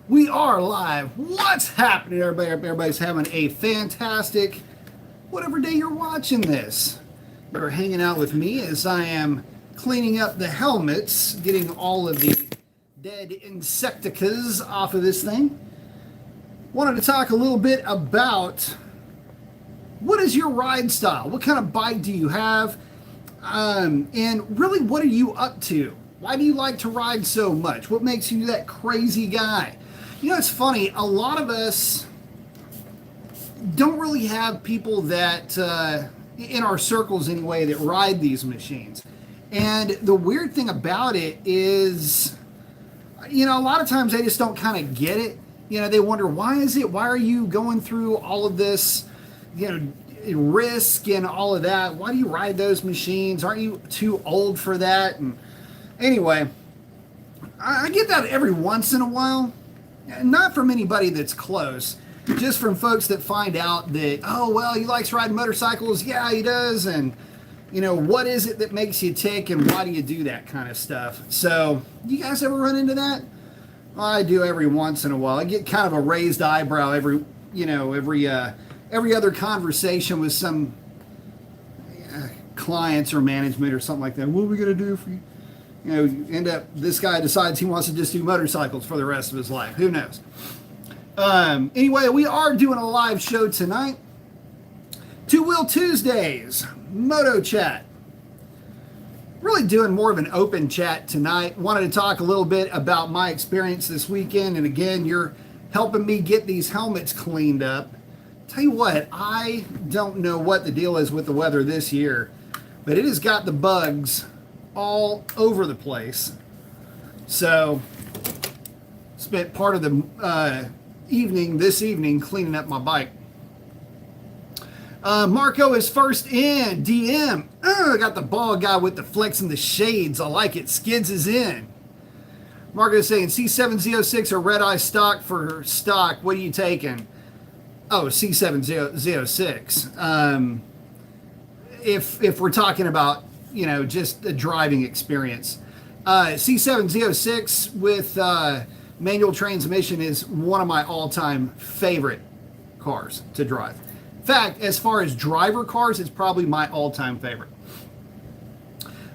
We are live. What's happening, everybody? Everybody's having a fantastic, whatever day you're watching this. You're hanging out with me as I am cleaning up the helmets, getting all of the dead insecticas off of this thing. Wanted to talk a little bit about what is your ride style? What kind of bike do you have? And really, what are you up to? Why do you like to ride so much? What makes you that crazy guy? You know, it's funny. A lot of us don't really have people that, in our circles anyway, that ride these machines. And the weird thing about it is, you know, a lot of times they just don't kind of get it. You know, they wonder, why is it? Why are you going through all of this, you know, risk and all of that? Why do you ride those machines? Aren't you too old for that? And anyway, I get that every once in a while. Not from anybody that's close, just from folks that find out that, oh, well, he likes riding motorcycles. Yeah, he does. And, you know, what is it that makes you tick and why do you do that kind of stuff? So, you guys ever run into that? Well, I do every once in a while. I get kind of a raised eyebrow every other conversation with some clients or management or something like that. What are we going to do for you? You know, you end up, this guy decides he wants to just do motorcycles for the rest of his life. Who knows? Anyway, we are doing a live show tonight. Two Wheel Tuesdays, Moto Chat. Really doing more of an open chat tonight. Wanted to talk a little bit about my experience this weekend. And again, you're helping me get these helmets cleaned up. Tell you what, I don't know what the deal is with the weather this year, but it has got the bugs all over the place. So spent part of the this evening cleaning up my bike. Marco is first in. DM. I got the bald guy with the flex and the shades. I like it. Skids is in. Marco is saying C706 or Red Eye stock for stock. What are you taking? Oh, C706. If we're talking about, you know, just the driving experience. C706 with manual transmission is one of my all-time favorite cars to drive. In fact, as far as driver cars, it's probably my all-time favorite.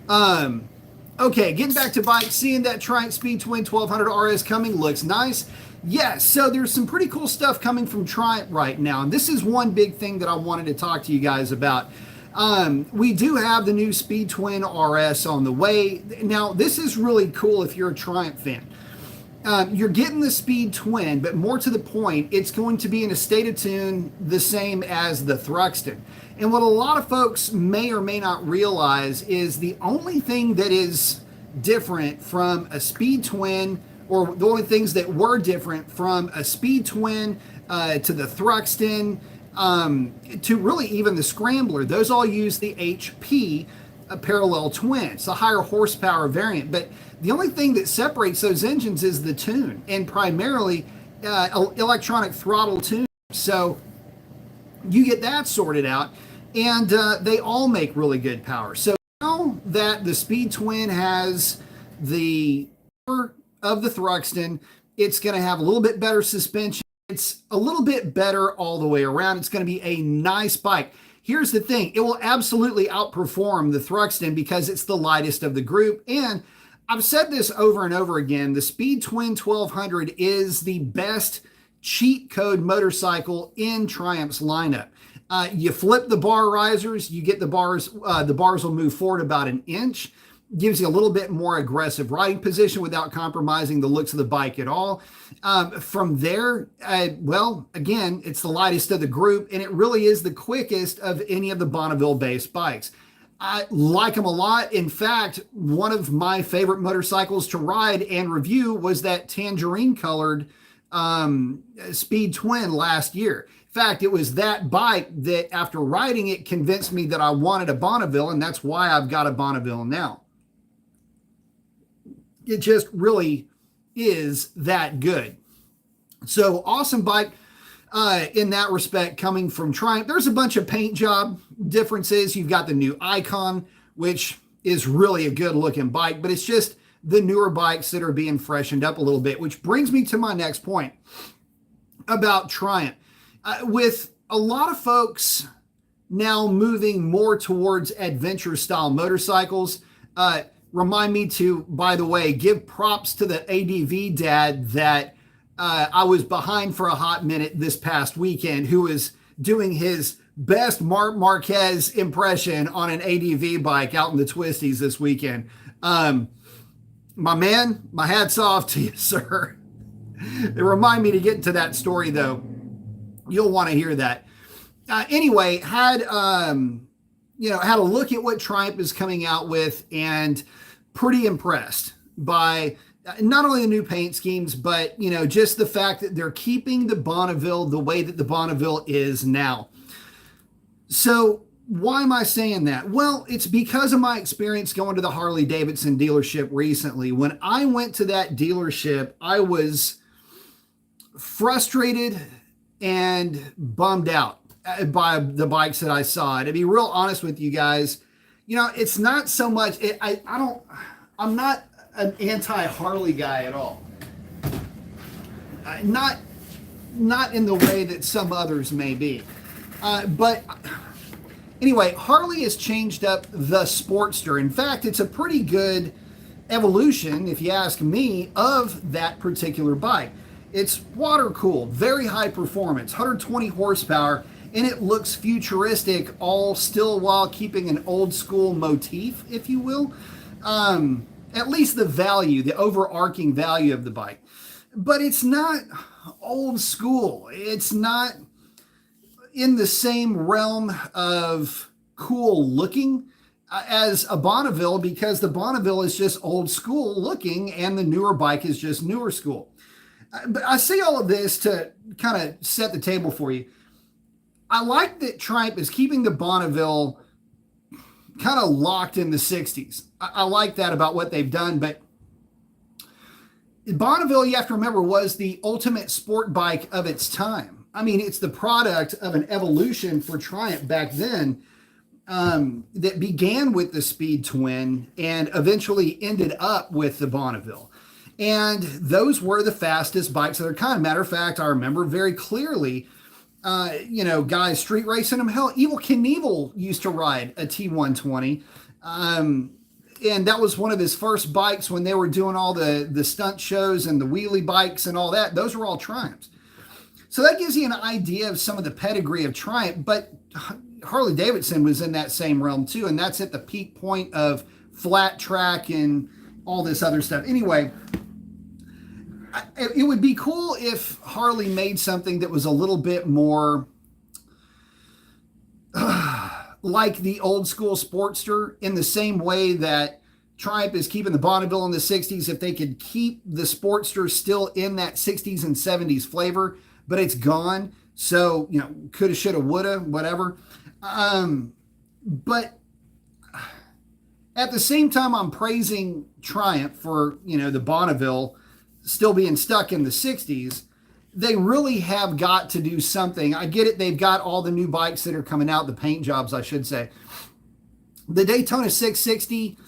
Okay, getting back to bikes, seeing that Triumph Speed Twin 1200 RS coming looks nice. Yes, so there's some pretty cool stuff coming from Triumph right now, and this is one big thing that I wanted to talk to you guys about. We do have the new Speed Twin RS on the way. Now, this is really cool if you're a Triumph fan. You're getting the Speed Twin, but more to the point, it's going to be in a state of tune the same as the Thruxton. And what a lot of folks may or may not realize is the only thing that is different from a Speed Twin, or the only things that were different from a Speed Twin to the Thruxton, to really even the Scrambler, those all use the HP parallel twin. It's a higher horsepower variant, but the only thing that separates those engines is the tune, and primarily electronic throttle tune. So you get that sorted out, and they all make really good power. So now that the Speed Twin has the power of the Thruxton, it's going to have a little bit better suspension. It's a little bit better all the way around. It's going to be a nice bike. Here's the thing. It will absolutely outperform the Thruxton because it's the lightest of the group. And I've said this over and over again. The Speed Twin 1200 is the best cheat code motorcycle in Triumph's lineup. You flip the bar risers, you get the bars will move forward about an inch. Gives you a little bit more aggressive riding position without compromising the looks of the bike at all. From there, well, again, it's the lightest of the group, and it really is the quickest of any of the Bonneville-based bikes. I like them a lot. In fact, one of my favorite motorcycles to ride and review was that tangerine-colored Speed Twin last year. In fact, it was that bike that, after riding it, convinced me that I wanted a Bonneville, and that's why I've got a Bonneville now. It just really is that good. So awesome bike in that respect coming from Triumph. There's a bunch of paint job differences. You've got the new Icon, which is really a good looking bike, but it's just the newer bikes that are being freshened up a little bit, which brings me to my next point about Triumph. With a lot of folks now moving more towards adventure style motorcycles, remind me to, by the way, give props to the ADV dad that I was behind for a hot minute this past weekend, who was doing his best Marc Marquez impression on an ADV bike out in the twisties this weekend. My man, my hat's off to you, sir. It remind me to get into that story, though. You'll want to hear that. Anyway, had a look at what Triumph is coming out with, and pretty impressed by not only the new paint schemes, but just the fact that they're keeping the Bonneville the way that the Bonneville is now. So why am I saying that? Well, it's because of my experience going to the Harley Davidson dealership recently. When I went to that dealership, I was frustrated and bummed out by the bikes that I saw. And to be real honest with you guys, it's not so much, I'm not an anti-Harley guy at all. Not in the way that some others may be. But anyway, Harley has changed up the Sportster. In fact, it's a pretty good evolution, if you ask me, of that particular bike. It's water-cooled, very high performance, 120 horsepower, and it looks futuristic, all still while keeping an old-school motif, if you will. At least the overarching value of the bike. But it's not old school. It's not in the same realm of cool looking as a Bonneville, because the Bonneville is just old school looking and the newer bike is just newer school. But I say all of this to kind of set the table for you. I like that Triumph is keeping the Bonneville kind of locked in the 60s. I like that about what they've done, but Bonneville, you have to remember, was the ultimate sport bike of its time. I mean, it's the product of an evolution for Triumph back then that began with the Speed Twin and eventually ended up with the Bonneville. And those were the fastest bikes of their kind. Matter of fact, I remember very clearly, guys street racing them. Hell, Evel Knievel used to ride a T120. And that was one of his first bikes when they were doing all the stunt shows and the wheelie bikes and all that. Those were all Triumphs. So that gives you an idea of some of the pedigree of Triumph, but Harley Davidson was in that same realm too, and that's at the peak point of flat track and all this other stuff. Anyway, it would be cool if Harley made something that was a little bit more like the old school Sportster, in the same way that Triumph is keeping the Bonneville in the 60s. If they could keep the Sportster still in that 60s and 70s flavor, but it's gone. So, coulda, shoulda, woulda, whatever. But at the same time, I'm praising Triumph for, the Bonneville still being stuck in the 60s. They really have got to do something. I get it. They've got all the new bikes that are coming out, the paint jobs, I should say. The Daytona 660,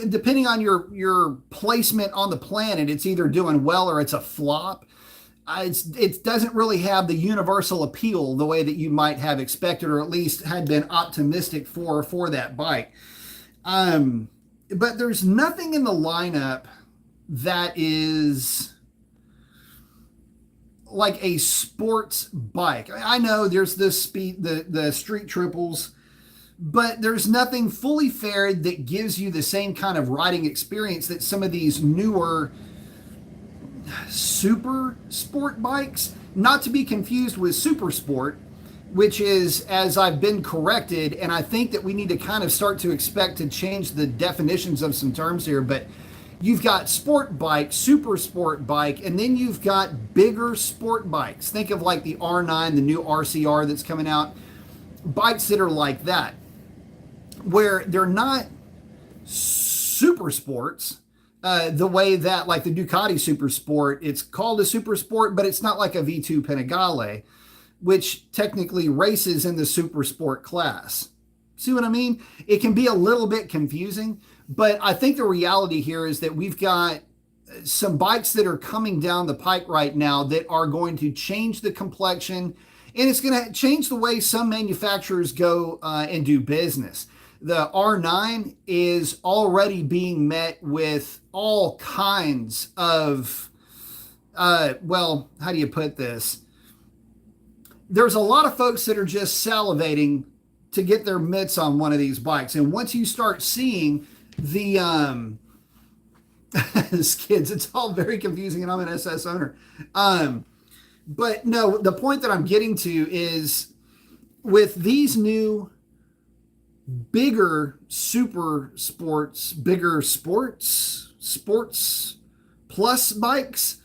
depending on your placement on the planet, it's either doing well or it's a flop. It doesn't really have the universal appeal the way that you might have expected, or at least had been optimistic for that bike. But there's nothing in the lineup that is like a sports bike. I know there's the street triples, but there's nothing fully fared that gives you the same kind of riding experience that some of these newer super sport bikes, not to be confused with super sport, which is, as I've been corrected, and I think that we need to kind of start to expect to change the definitions of some terms here, but you've got sport bike, super sport bike, and then you've got bigger sport bikes. Think of like the R9, the new RCR that's coming out, bikes that are like that, where they're not super sports, the way that like the Ducati Super Sport, it's called a Super Sport, but it's not like a V2 Panigale, which technically races in the Super Sport class. See what I mean? It can be a little bit confusing, But I think the reality here is that we've got some bikes that are coming down the pike right now that are going to change the complexion, and it's going to change the way some manufacturers go and do business. The R9 is already being met with all kinds of, well, how do you put this? There's a lot of folks that are just salivating to get their mitts on one of these bikes. And once you start seeing the skids, it's all very confusing, and I'm an SS owner. But no, the point that I'm getting to is with these new bigger sports plus bikes.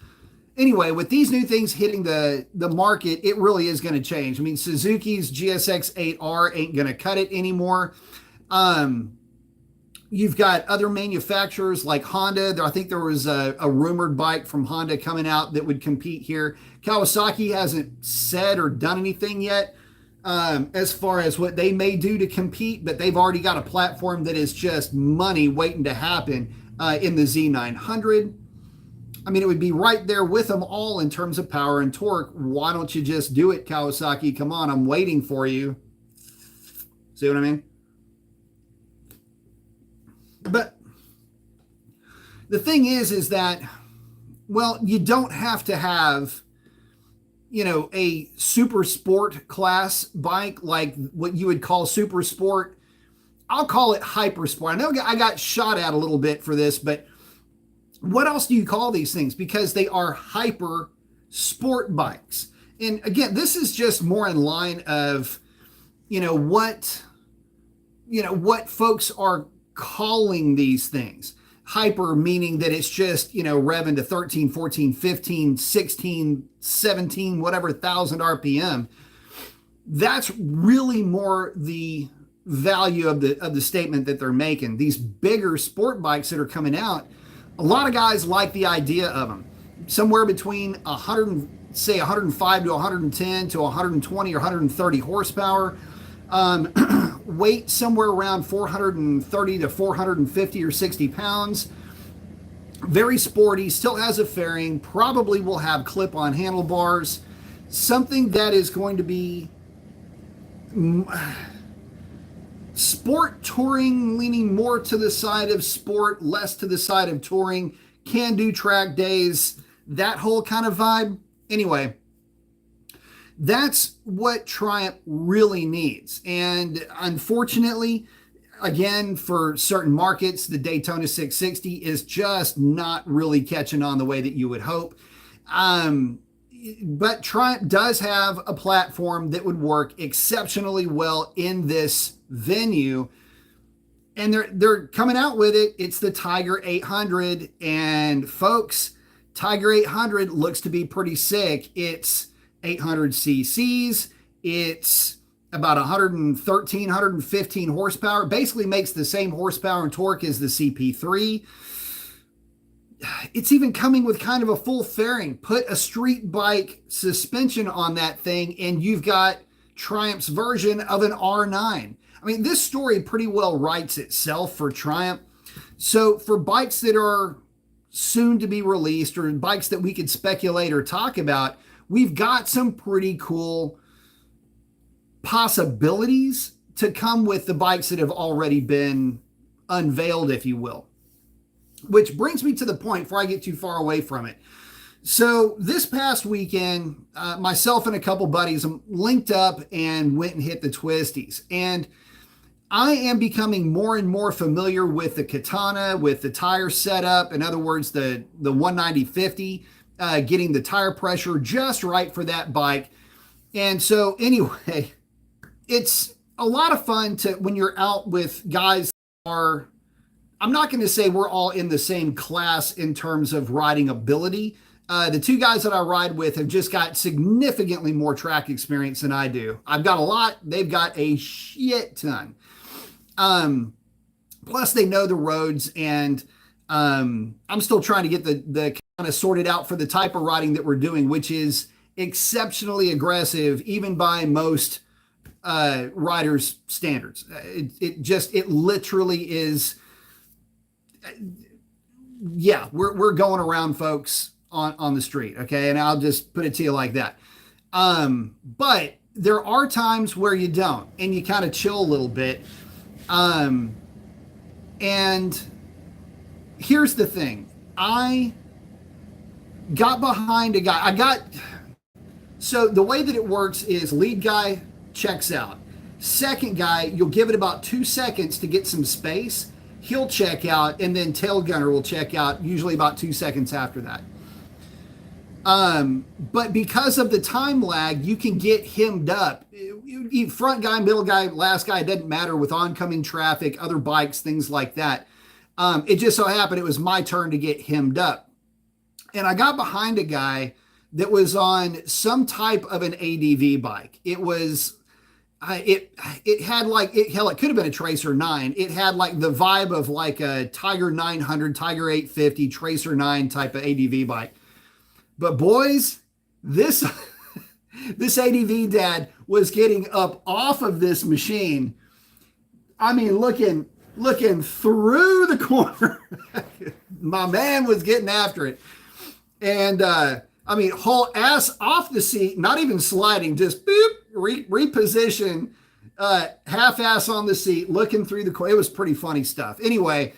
Anyway, with these new things hitting the market, it really is going to change. I mean, Suzuki's GSX 8R ain't going to cut it anymore. You've got other manufacturers like Honda. I think there was a rumored bike from Honda coming out that would compete here. Kawasaki hasn't said or done anything yet as far as what they may do to compete, but they've already got a platform that is just money waiting to happen in the Z900. I mean, it would be right there with them all in terms of power and torque. Why don't you just do it, Kawasaki? Come on, I'm waiting for you. See what I mean? But the thing is that, well, you don't have to have, a super sport class bike like what you would call super sport. I'll call it hyper sport. I know I got shot at a little bit for this, but what else do you call these things? Because they are hyper sport bikes. And again, this is just more in line of, what folks are calling these things. Hyper meaning that it's just, revving to 13, 14, 15, 16, 17, whatever thousand RPM. That's really more the value of the statement that they're making. These bigger sport bikes that are coming out, a lot of guys like the idea of them. Somewhere between 105 to 110 to 120 or 130 horsepower. Weight somewhere around 430 to 450 or 60 pounds. Very sporty, still has a fairing, probably will have clip-on handlebars. Something that is going to be sport touring, leaning more to the side of sport, less to the side of touring, can do track days, that whole kind of vibe. Anyway, that's what Triumph really needs. And unfortunately, again, for certain markets, the Daytona 660 is just not really catching on the way that you would hope. But Triumph does have a platform that would work exceptionally well in this venue, and they're coming out with it. It's the Tiger 800, and folks, Tiger 800 looks to be pretty sick. It's 800 cc's. It's about 113, 115 horsepower. Basically makes the same horsepower and torque as the CP3. It's even coming with kind of a full fairing. Put a street bike suspension on that thing, and you've got Triumph's version of an R9. I mean, this story pretty well writes itself for Triumph. So for bikes that are soon to be released, or bikes that we could speculate or talk about, we've got some pretty cool possibilities to come with the bikes that have already been unveiled, if you will. Which brings me to the point before I get too far away from it. So this past weekend, myself and a couple buddies linked up and went and hit the Twisties. And I am becoming more and more familiar with the Katana, with the tire setup. In other words, the 190/50, getting the tire pressure just right for that bike. And so anyway, it's a lot of fun to when you're out with guys that are, I'm not going to say we're all in the same class in terms of riding ability. The two guys that I ride with have just got significantly more track experience than I do. I've got a lot. They've got a shit ton. Plus they know the roads, and I'm still trying to get the kind of sorted out for the type of riding that we're doing, which is exceptionally aggressive, even by most riders' standards. It literally is yeah, we're going around folks on the street, okay? And I'll just put it to you like that. But there are times where you don't, and you kind of chill a little bit. Um, and here's the thing. I got behind a guy. So the way that it works is lead guy checks out. Second guy, you'll give it about 2 seconds to get some space. He'll check out, and then tail gunner will check out usually about 2 seconds after that. But because of the time lag, you can get hemmed up. Front guy, middle guy, last guy, it doesn't matter with oncoming traffic, other bikes, things like that. It just so happened it was my turn to get hemmed up. And I got behind a guy that was on some type of an ADV bike. It was, it had like, hell, it could have been a Tracer 9. It had like the vibe of like a Tiger 900, Tiger 850, Tracer 9 type of ADV bike. But boys, this this ADV dad was getting up off of this machine. I mean, looking through the corner. My man was getting after it. And I mean, whole ass off the seat, not even sliding, just boop, reposition, half ass on the seat, looking through the corner. It was pretty funny stuff. Anyway,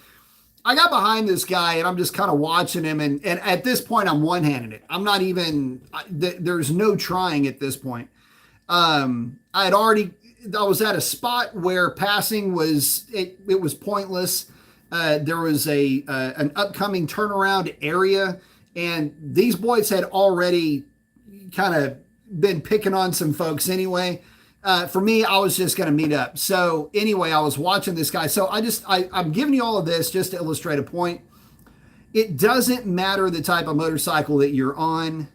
I got behind this guy and I'm just kind of watching him. And at this point, I'm one-handing it. I'm not even, there's no trying at this point. I was at a spot where passing was, it was pointless. There was an upcoming turnaround area, and these boys had already kind of been picking on some folks anyway. For me, I was just going to meet up. So anyway, I was watching this guy. So I'm giving you all of this just to illustrate a point. It doesn't matter the type of motorcycle that you're on.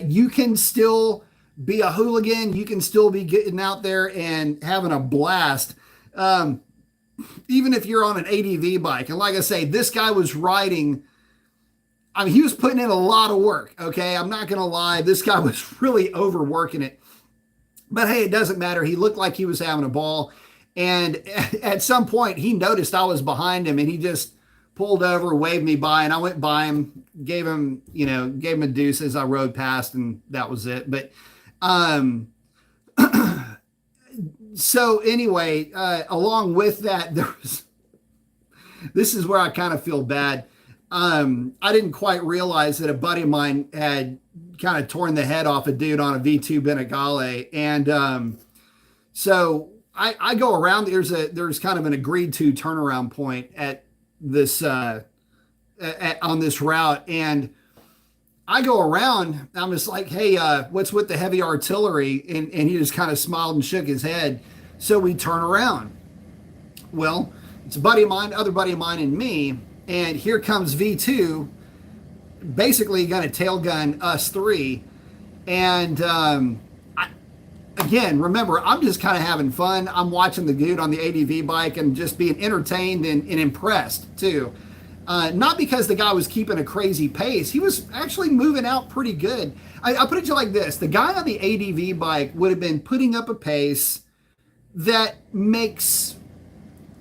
You can still be a hooligan. You can still be getting out there and having a blast. Even if you're on an ADV bike. And like I say, this guy was riding. I mean, he was putting in a lot of work. Okay. I'm not going to lie. This guy was really overworking it. But hey, it doesn't matter. He looked like he was having a ball. And at some point, he noticed I was behind him, and he just pulled over, waved me by, and I went by him, gave him a deuce as I rode past, and that was it. But so anyway, along with that, this is where I kind of feel bad. I didn't quite realize that a buddy of mine had kind of torn the head off a dude on a V2 Benegale. And so I go around, there's kind of an agreed to turnaround point at this, on this route. And I go around, I'm just like, hey, what's with the heavy artillery? And he just kind of smiled and shook his head. So we turn around. Well, it's a buddy of mine, other buddy of mine and me. And here comes V2, basically going to tail gun us three. And again, remember, I'm just kind of having fun. I'm watching the dude on the ADV bike and just being entertained and impressed too. Not because the guy was keeping a crazy pace. He was actually moving out pretty good. I'll put it to you like this. The guy on the ADV bike would have been putting up a pace that makes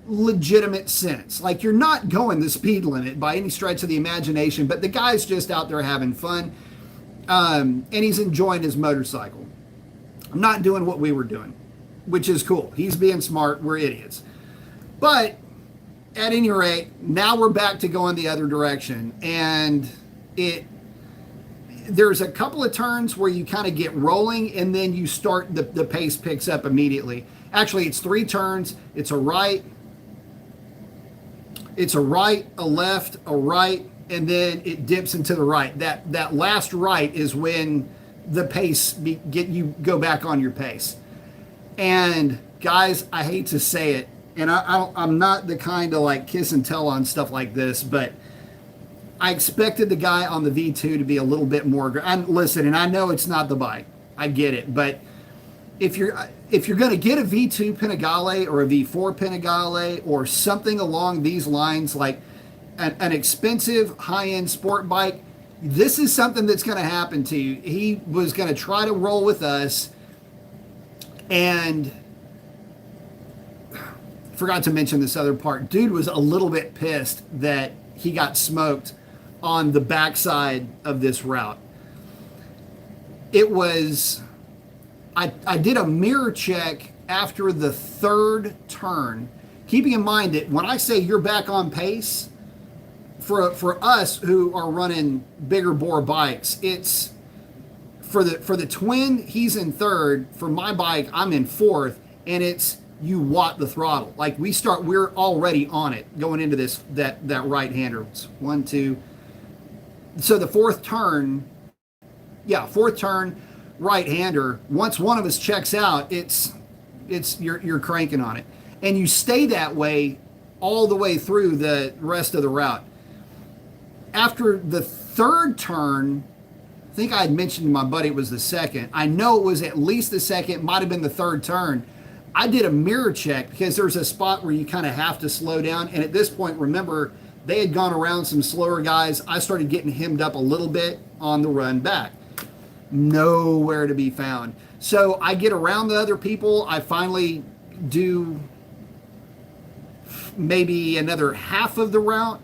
legitimate sense. Like, you're not going the speed limit by any stretch of the imagination, but the guy's just out there having fun. And he's enjoying his motorcycle. I'm not doing what we were doing, which is cool. He's being smart. We're idiots. But at any rate, now we're back to going the other direction. And there's a couple of turns where you kind of get rolling, and then you start, the pace picks up immediately. Actually, it's 3 turns. It's a right, a left, a right, and then it dips into the right. That last right is when the pace you go back on your pace. And guys, I hate to say it, and I'm not the kind to like kiss and tell on stuff like this, but I expected the guy on the V2 to be a little bit more. And listen, and I know it's not the bike, I get it, but if you're going to get a V2 Panigale or a V4 Panigale or something along these lines, like an expensive high-end sport bike, this is something that's going to happen to you. He was going to try to roll with us, and forgot to mention this other part. Dude was a little bit pissed that he got smoked on the backside of this route. It was, I did a mirror check after the third turn, keeping in mind that when I say you're back on pace, for us who are running bigger bore bikes, it's for the twin, he's in third. For my bike, I'm in fourth, and it's you watt the throttle. Like we're already on it going into that right hander. It's 1, 2. So the fourth turn, right hander. Once one of us checks out, it's you're cranking on it, and you stay that way all the way through the rest of the route. After the third turn, I think I had mentioned to my buddy it was the second. I know it was at least the second, might have been the third turn. I did a mirror check because there's a spot where you kind of have to slow down. And at this point, remember, they had gone around some slower guys. I started getting hemmed up a little bit on the run back. Nowhere to be found. So I get around the other people. I finally do maybe another half of the route.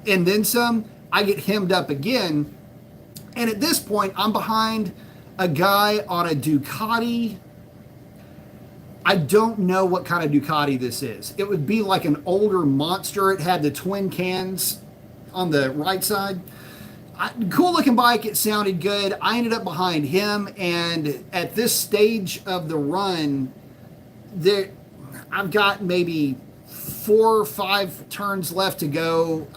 And then some. I get hemmed up again. And at this point, I'm behind a guy on a Ducati. I don't know what kind of Ducati this is. It would be like an older monster. It had the twin cans on the right side. Cool looking bike. It sounded good. I ended up behind him. And at this stage of the run, I've got maybe 4 or 5 turns left to go.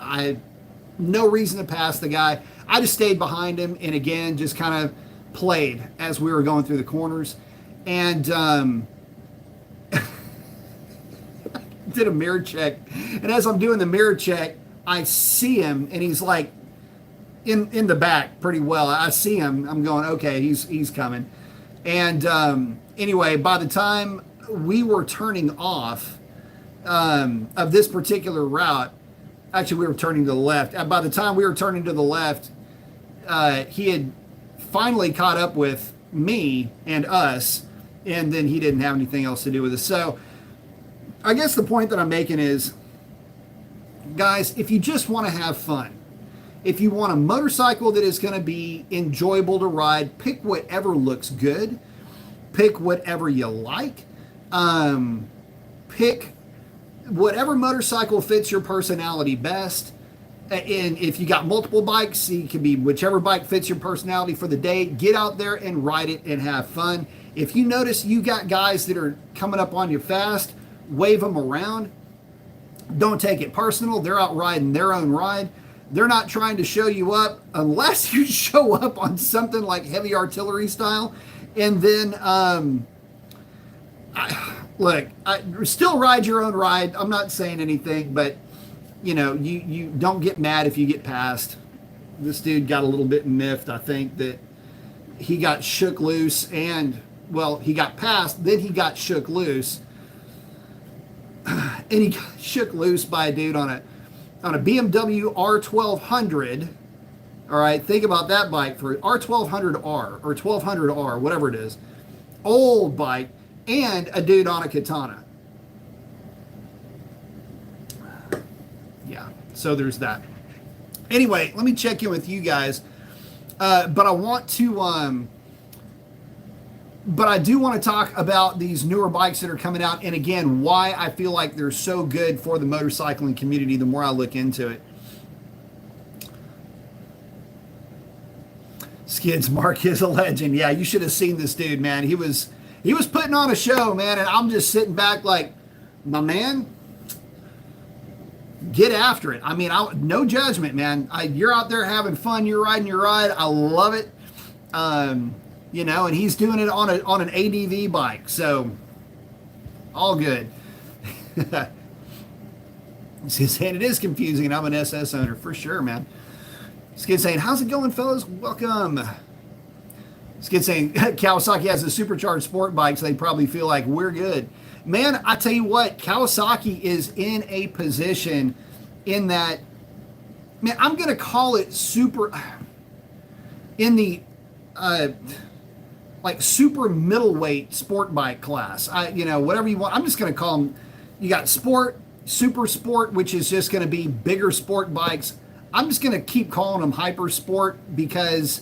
No reason to pass the guy. I just stayed behind him and again just kind of played as we were going through the corners, and did a mirror check. And as I'm doing the mirror check, I see him, and he's like in the back pretty well. I see him. I'm going, okay, he's coming. And anyway, by the time we were turning off of this particular route, actually, we were turning to the left. By the time we were turning to the left, he had finally caught up with me and us, and then he didn't have anything else to do with us. So I guess the point that I'm making is, guys, if you just want to have fun, if you want a motorcycle that is going to be enjoyable to ride, pick whatever looks good, pick whatever you like, pick whatever motorcycle fits your personality best. And if you got multiple bikes, it can be whichever bike fits your personality for the day. Get out there and ride it and have fun. If you notice you got guys that are coming up on you fast, wave them around. Don't take it personal. They're out riding their own ride. They're not trying to show you up unless you show up on something like heavy artillery style. And then, look, still ride your own ride. I'm not saying anything, but you don't get mad if you get passed. This dude got a little bit miffed. I think that he got shook loose, and well, he got passed, then he got shook loose, and he got shook loose by a dude on a BMW R1200. All right, think about that bike for R1200R or 1200R, whatever it is, old bike, and a dude on a Katana. Yeah, so there's that. Anyway, let me check in with you guys. But I want to, but I do want to talk about these newer bikes that are coming out, and again, why I feel like they're so good for the motorcycling community the more I look into it. Skids Mark is a legend. Yeah, you should have seen this dude, man. He was putting on a show, man, and I'm just sitting back like, my man, get after it. I mean, no judgment, man. You're out there having fun. You're riding your ride. I love it. And he's doing it on an ADV bike, so all good. He's saying it is confusing, and I'm an SS owner for sure, man. Skid saying, how's it going, fellas? Welcome. Skid saying, Kawasaki has a supercharged sport bike, so they probably feel like we're good. Man, I tell you what, Kawasaki is in a position in that, man, I'm going to call it super, in the, like super middleweight sport bike class. Whatever you want. I'm just going to call them, you got sport, Super Sport, which is just going to be bigger sport bikes. I'm just going to keep calling them Hyper Sport because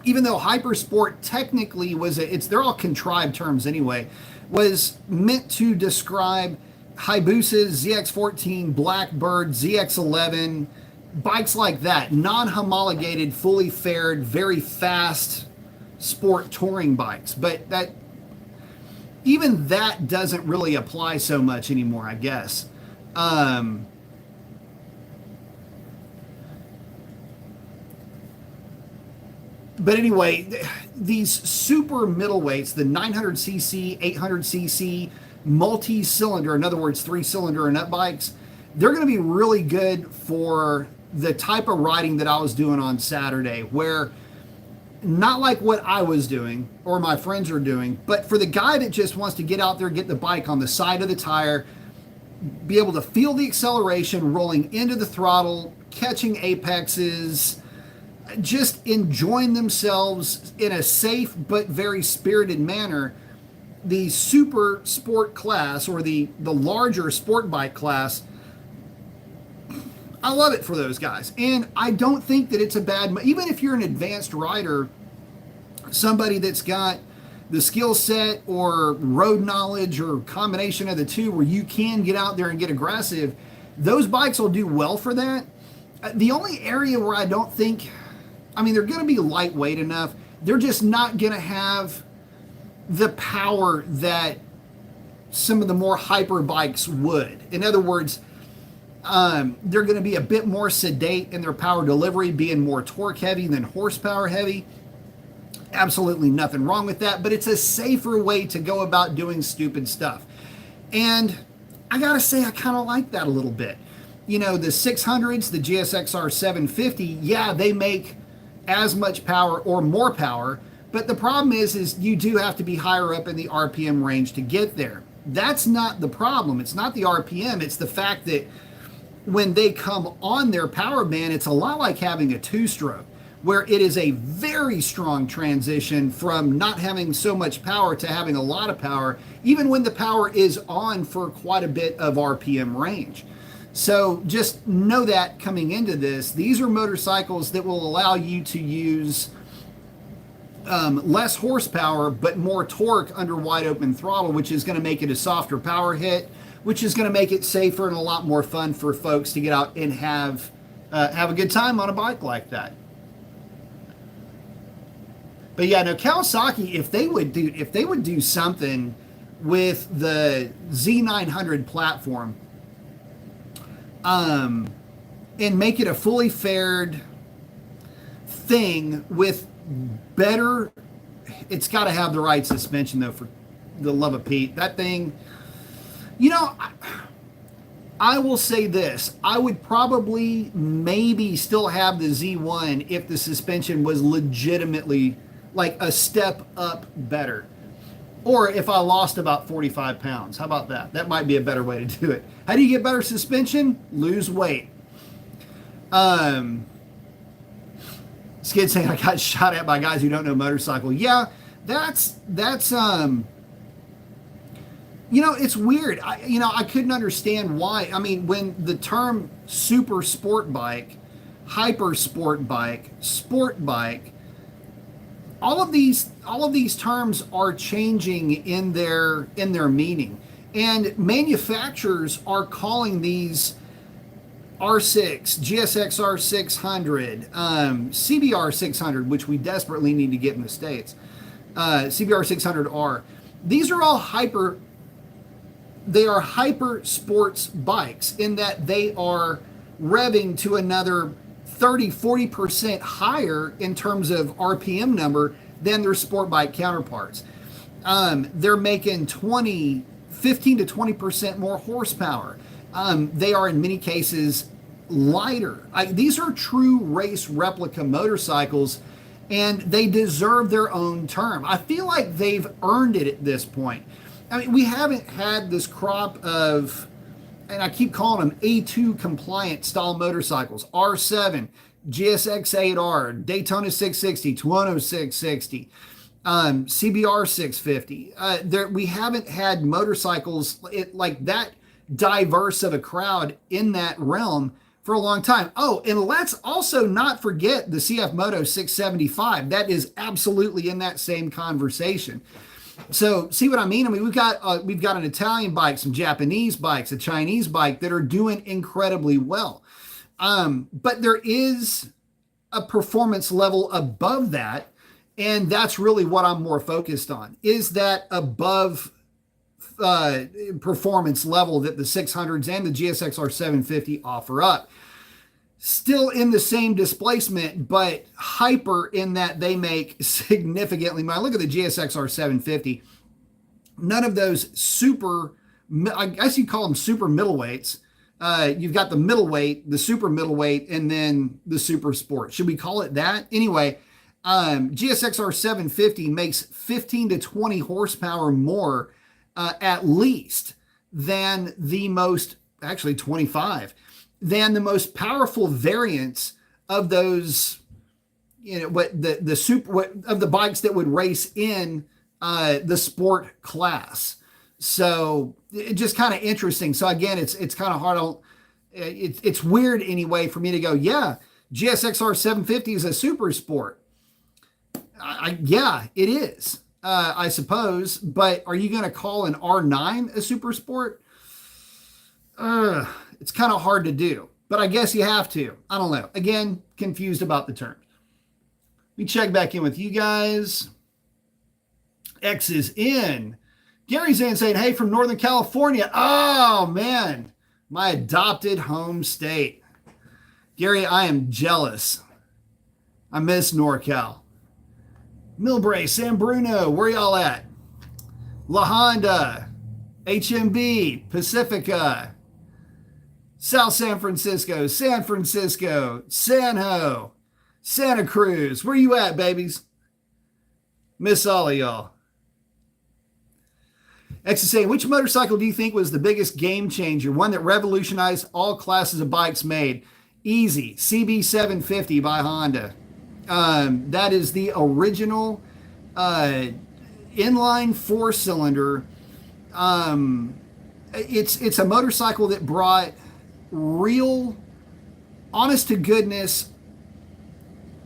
even though Hyper Sport technically they're all contrived terms anyway, was meant to describe Hayabusas, ZX14, Blackbird, ZX11, bikes like that, non-homologated, fully fared, very fast sport touring bikes. But that even that doesn't really apply so much anymore, I guess. But anyway, these super middleweights, the 900cc, 800cc, multi-cylinder, in other words, 3-cylinder and up bikes, they're going to be really good for the type of riding that I was doing on Saturday, where not like what I was doing or my friends are doing, but for the guy that just wants to get out there, get the bike on the side of the tire, be able to feel the acceleration rolling into the throttle, catching apexes, just enjoying themselves in a safe but very spirited manner. The super sport class, or the larger sport bike class, I love it for those guys. And I don't think that it's a bad, even if you're an advanced rider, somebody that's got the skill set or road knowledge or combination of the two where you can get out there and get aggressive, those bikes will do well for that. The only area where I don't think, they're going to be lightweight enough. They're just not going to have the power that some of the more hyper bikes would. In other words, they're going to be a bit more sedate in their power delivery, being more torque heavy than horsepower heavy. Absolutely nothing wrong with that, but it's a safer way to go about doing stupid stuff. And I got to say, I kind of like that a little bit. The 600s, the GSXR 750, yeah, they make as much power or more power, but the problem is you do have to be higher up in the RPM range to get there. That's not the problem. It's not the RPM. It's the fact that when they come on their power band, it's a lot like having a two-stroke, where it is a very strong transition from not having so much power to having a lot of power, even when the power is on for quite a bit of RPM range. So just know that coming into this, these are motorcycles that will allow you to use less horsepower, but more torque under wide open throttle, which is going to make it a softer power hit, which is going to make it safer and a lot more fun for folks to get out and have a good time on a bike like that. But yeah, no, Kawasaki, if they would do something with the Z900 platform, and make it a fully fared thing with better, it's got to have the right suspension though, for the love of Pete. That thing, I will say this, I would probably maybe still have the Z1 if the suspension was legitimately like a step up better. Or if I lost about 45 pounds. How about that? That might be a better way to do it. How do you get better suspension? Lose weight. Skid saying I got shot at by guys who don't know motorcycle. Yeah, that's it's weird. I couldn't understand why. When the term super sport bike, hyper sport bike, sport bike, all of these terms are changing in their meaning, and manufacturers are calling these R6, GSXR 600, CBR 600, which we desperately need to get in the States, CBR 600R. These are all hyper sports bikes in that they are revving to another 30-40% higher in terms of RPM number than their sport bike counterparts. They're making 15 to 20% more horsepower. They are in many cases lighter. These are true race replica motorcycles, and they deserve their own term. I feel like they've earned it at this point. We haven't had this crop of, and I keep calling them A2 compliant style motorcycles, R7, GSX-8R, Daytona 660, Tuono 660, CBR 650. We haven't had motorcycles like that diverse of a crowd in that realm for a long time. Oh, and let's also not forget the CF Moto 675. That is absolutely in that same conversation. So see what I mean? I mean, we've got an Italian bike, some Japanese bikes, a Chinese bike that are doing incredibly well. But there is a performance level above that, and that's really what I'm more focused on, is that above performance level that the 600s and the GSXR 750 offer up. Still in the same displacement, but hyper in that they make significantly more. Look at the GSXR 750. None of those super, I guess you call them super middleweights. You've got the middleweight, the super middleweight, and then the super sport. Should we call it that? Anyway, GSXR 750 makes 15 to 20 horsepower more at least than the most, actually 25, than the most powerful variants of those, what the super, what of the bikes that would race in the sport class. So it's just kind of interesting. So again, it's kind of hard. It's weird anyway for me to go, yeah, GSXR 750 is a super sport. Yeah, it is, I suppose. But are you going to call an R9 a super sport? It's kind of hard to do, but I guess you have to. I don't know. Again, confused about the terms. Let me check back in with you guys. X is in. Gary's in saying, hey, from Northern California. Oh, man. My adopted home state. Gary, I am jealous. I miss NorCal. Millbrae, San Bruno, where y'all at? La Honda, HMB, Pacifica, South San Francisco, San Ho, Santa Cruz. Where you at, babies? Miss all of y'all. X is saying, which motorcycle do you think was the biggest game changer? One that revolutionized all classes of bikes made. Easy. CB750 by Honda. That is the original inline four-cylinder. It's a motorcycle that brought real, honest to goodness,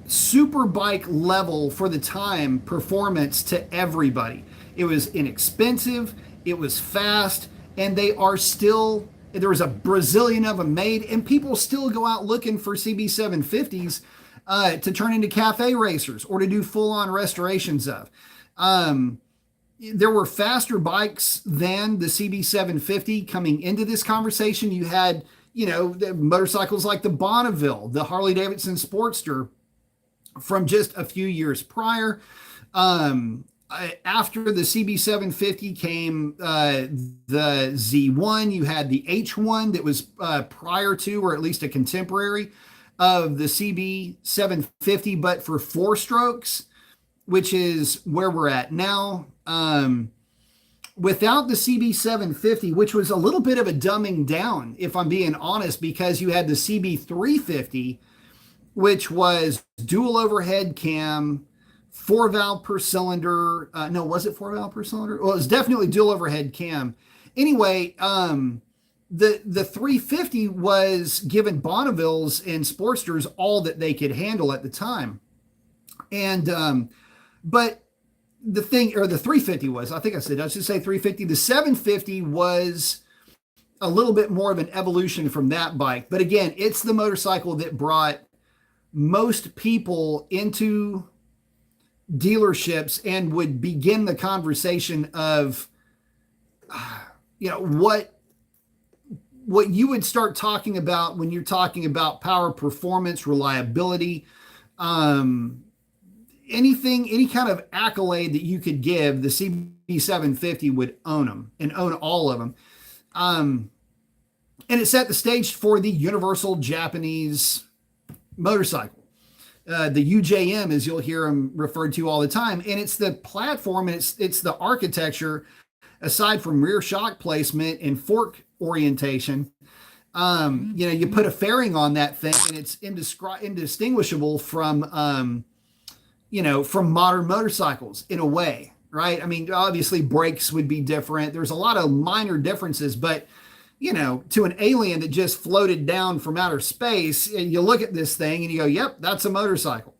super bike level for the time performance to everybody. It was inexpensive, it was fast, and they are still, there was a Brazilian of them made, and people still go out looking for CB750s to turn into cafe racers or to do full-on restorations of. There were faster bikes than the CB750 coming into this conversation. You had, the motorcycles like the Bonneville, the Harley-Davidson Sportster from just a few years prior. After the CB750 came the Z1, you had the H1 that was prior to, or at least a contemporary of the CB750, but for four strokes, which is where we're at now. Without the CB750, which was a little bit of a dumbing down, if I'm being honest, because you had the CB350, which was dual overhead cam, 4-valve per cylinder. No, was it 4-valve per cylinder? Well, it was definitely dual overhead cam. Anyway, the 350 was giving Bonnevilles and Sportsters all that they could handle at the time. And, but the thing, or the 350 was, I should say 350. The 750 was a little bit more of an evolution from that bike. But again, it's the motorcycle that brought most people into dealerships and would begin the conversation of, what you would start talking about when you're talking about power, performance, reliability, anything, any kind of accolade that you could give, the CB750 would own them and own all of them. And it set the stage for the universal Japanese motorcycle. The UJM, as you'll hear them referred to all the time. And it's the platform, and it's the architecture, aside from rear shock placement and fork orientation. You put a fairing on that thing, and it's indistinguishable from, from modern motorcycles in a way, right? I mean, obviously brakes would be different. There's a lot of minor differences, but to an alien that just floated down from outer space, and you look at this thing and you go, yep, that's a motorcycle.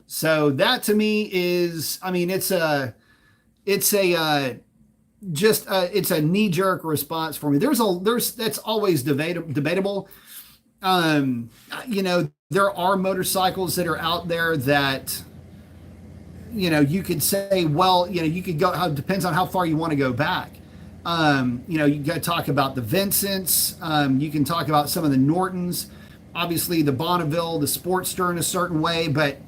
So that to me is, I mean, it's a knee jerk response for me. That's always debatable. There are motorcycles that are out there that, you could say, well, you could go, how depends on how far you want to go back. You got to talk about the Vincents. You can talk about some of the Nortons, obviously the Bonneville, the Sportster in a certain way, but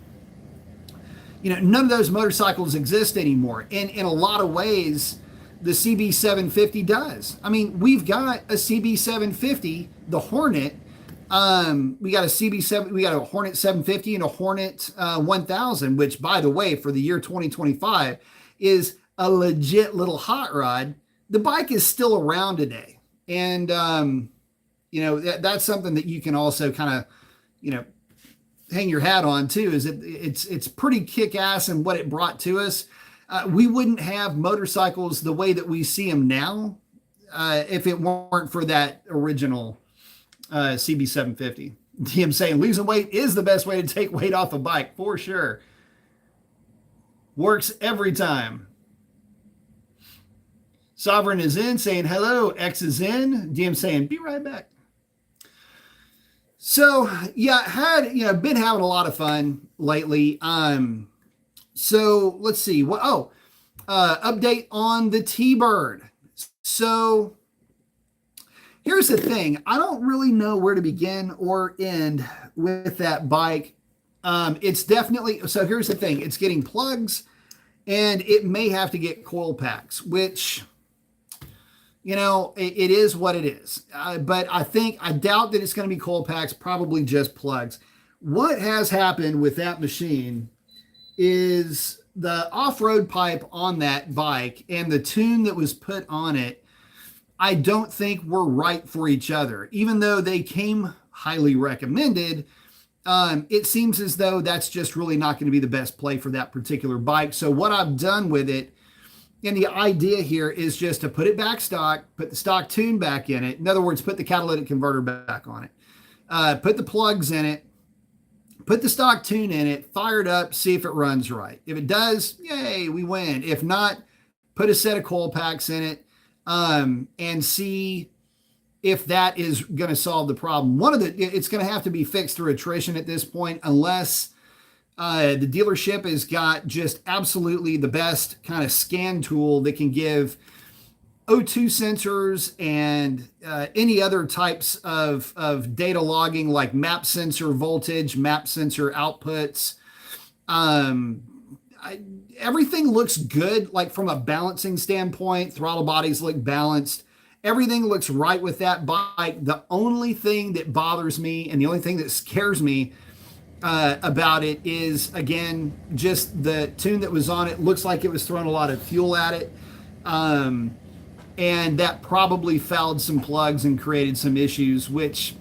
none of those motorcycles exist anymore. And in a lot of ways, the CB750 does. I mean, we've got a CB750, the Hornet. We got a Hornet 750 and a Hornet 1000, which, by the way, for the year 2025 is a legit little hot rod. The bike is still around today. And, that's something that you can also kind of, hang your hat on too, is it's pretty kick-ass in what it brought to us. We wouldn't have motorcycles the way that we see them now if it weren't for that original CB750. DM saying losing weight is the best way to take weight off a bike, for sure. Works every time. Sovereign is in saying hello. X is in. DM saying be right back. So yeah, been having a lot of fun lately. So let's see update on the T-Bird. So here's the thing. I don't really know where to begin or end with that bike. It's definitely, so here's the thing. It's getting plugs and it may have to get coil packs, which, it is what it is. But I doubt that it's going to be coil packs, probably just plugs. What has happened with that machine is the off-road pipe on that bike and the tune that was put on it, I don't think were right for each other. Even though they came highly recommended, it seems as though that's just really not going to be the best play for that particular bike. So what I've done with it, and the idea here is just to put it back stock, put the stock tune back in it. In other words, put the catalytic converter back on it, put the plugs in it, put the stock tune in it, fire it up, see if it runs right. If it does, yay, we win. If not, put a set of coil packs in it, and see if that is going to solve the problem. It's going to have to be fixed through attrition at this point, unless the dealership has got just absolutely the best kind of scan tool that can give O2 sensors and any other types of data logging, like map sensor voltage, map sensor outputs. Everything looks good, like from a balancing standpoint. Throttle bodies look balanced. Everything looks right with that bike. The only thing that bothers me and the only thing that scares me about it is, again, just the tune that was on it. Looks like it was throwing a lot of fuel at it. And that probably fouled some plugs and created some issues, which,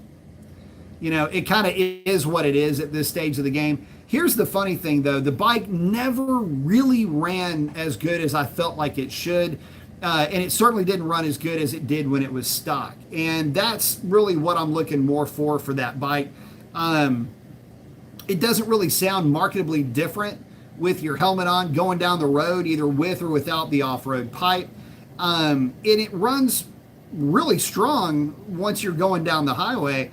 it kind of is what it is at this stage of the game. Here's the funny thing, though. The bike never really ran as good as I felt like it should. And it certainly didn't run as good as it did when it was stock. And that's really what I'm looking more for that bike. It doesn't really sound marketably different with your helmet on going down the road, either with or without the off-road pipe. And it runs really strong once you're going down the highway.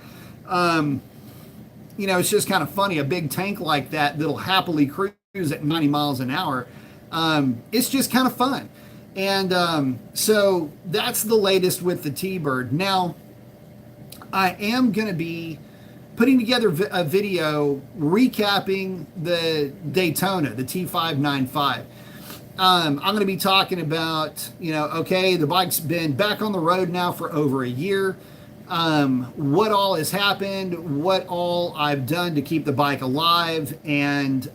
It's just kind of funny. A big tank like that'll happily cruise at 90 miles an hour. It's just kind of fun. And so that's the latest with the T-Bird. Now, I am going to be putting together a video recapping the Daytona, the T595. I'm going to be talking about, the bike's been back on the road now for over a year. What all has happened, what all I've done to keep the bike alive, and,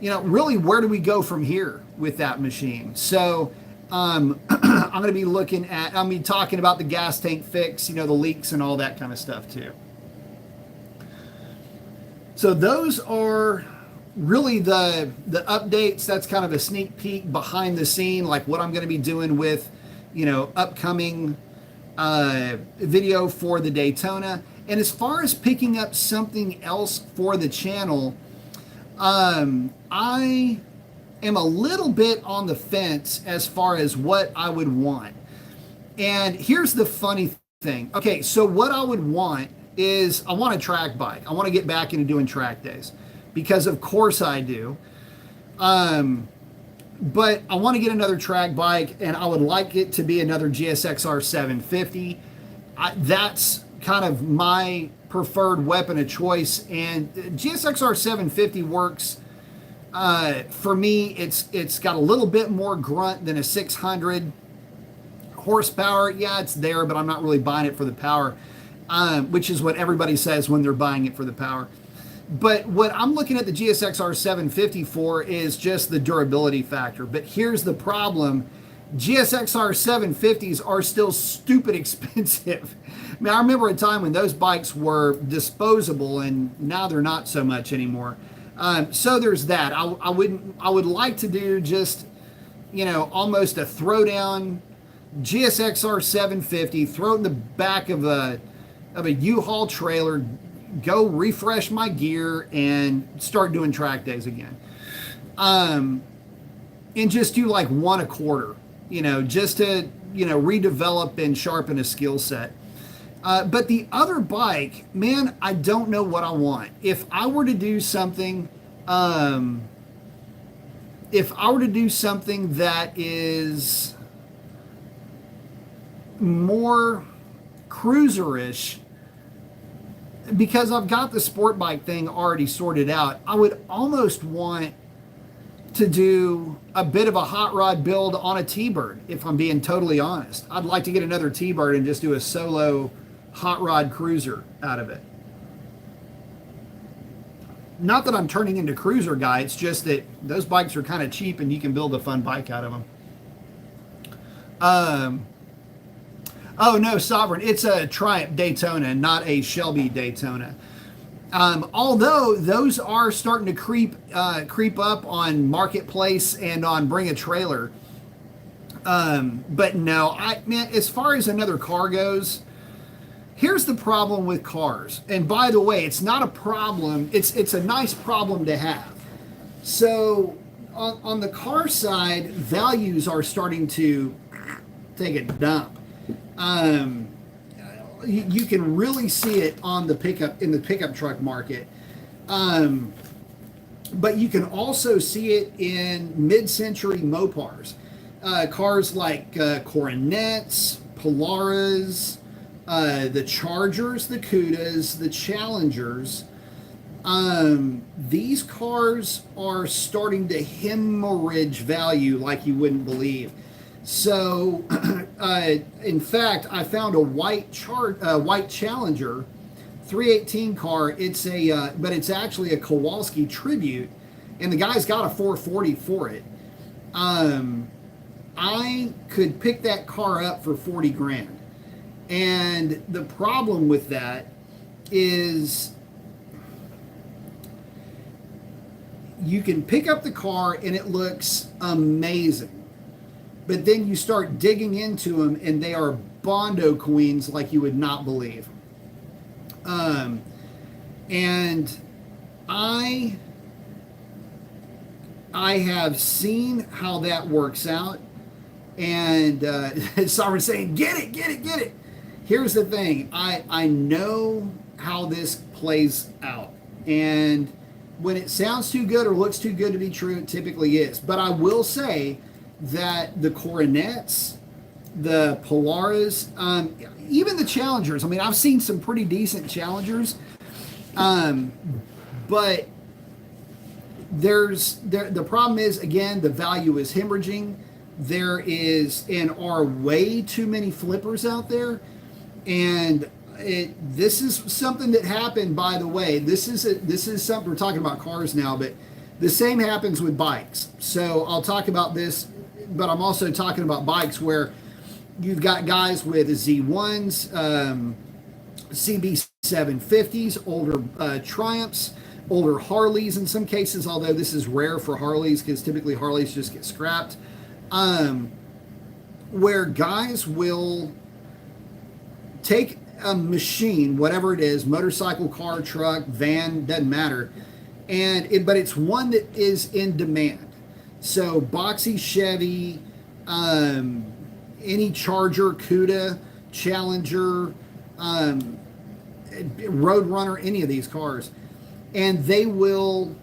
really where do we go from here with that machine? So I'm going to be talking about the gas tank fix, the leaks and all that kind of stuff too. So those are really the updates. That's kind of a sneak peek behind the scene, like what I'm going to be doing with, upcoming video for the Daytona. And as far as picking up something else for the channel, I am a little bit on the fence as far as what I would want. And here's the funny thing. Okay, so what I would want is I want a track bike. I want to get back into doing track days because of course I do. But I want to get another track bike, and I would like it to be another GSXR 750. That's kind of my preferred weapon of choice, and GSXR 750 works for me. It's got a little bit more grunt than a 600 horsepower. Yeah, it's there, but I'm not really buying it for the power, which is what everybody says when they're buying it for the power. But what I'm looking at the GSXR 750 for is just the durability factor. But here's the problem. GSXR 750s are still stupid expensive. I mean, I remember a time when those bikes were disposable, and now they're not so much anymore. So there's that. I would like to do just, almost a throwdown GSXR 750, throw it in the back of a U-Haul trailer, go refresh my gear and start doing track days again. And just do like one a quarter, just to, redevelop and sharpen a skill set. But the other bike, man, I don't know what I want. If I were to do something, that is more cruiser-ish, because I've got the sport bike thing already sorted out, I would almost want to do a bit of a hot rod build on a T-Bird, if I'm being totally honest. I'd like to get another T-Bird and just do a solo hot rod cruiser out of it. Not that I'm turning into cruiser guy, it's just that those bikes are kind of cheap and you can build a fun bike out of them. Oh no, Sovereign, it's a Triumph Daytona, not a Shelby Daytona. Although those are starting to creep up on Marketplace and on Bring a Trailer. But no, man, as far as another car goes, here's the problem with cars. And by the way, it's not a problem. It's a nice problem to have. So on the car side, values are starting to take a dump. You can really see it on the pickup truck market. But you can also see it in mid-century Mopars. Cars like Coronets, Polaras, the Chargers, the Cudas, the Challengers. These cars are starting to hemorrhage value like you wouldn't believe. So, in fact, I found a white Challenger 318 car. But it's actually a Kowalski Tribute, and the guy's got a 440 for it. I could pick that car up for 40 grand, and the problem with that is you can pick up the car and it looks amazing. But then you start digging into them, and they are Bondo queens like you would not believe. And I have seen how that works out. And Sovereign saying, get it. Here's the thing. I know how this plays out. And when it sounds too good or looks too good to be true, it typically is. But I will say that the Coronets, the Polaras, even the Challengers. I mean, I've seen some pretty decent Challengers, but the problem is, again, the value is hemorrhaging. There are way too many flippers out there, and this is something that happened. By the way, this is something we're talking about cars now, but the same happens with bikes. So I'll talk about this. But I'm also talking about bikes where you've got guys with Z1s, CB750s, older Triumphs, older Harleys in some cases, although this is rare for Harleys because typically Harleys just get scrapped, where guys will take a machine, whatever it is, motorcycle, car, truck, van, doesn't matter, but it's one that is in demand. So Boxy, Chevy, any Charger, Cuda, Challenger, Roadrunner, any of these cars, and they'll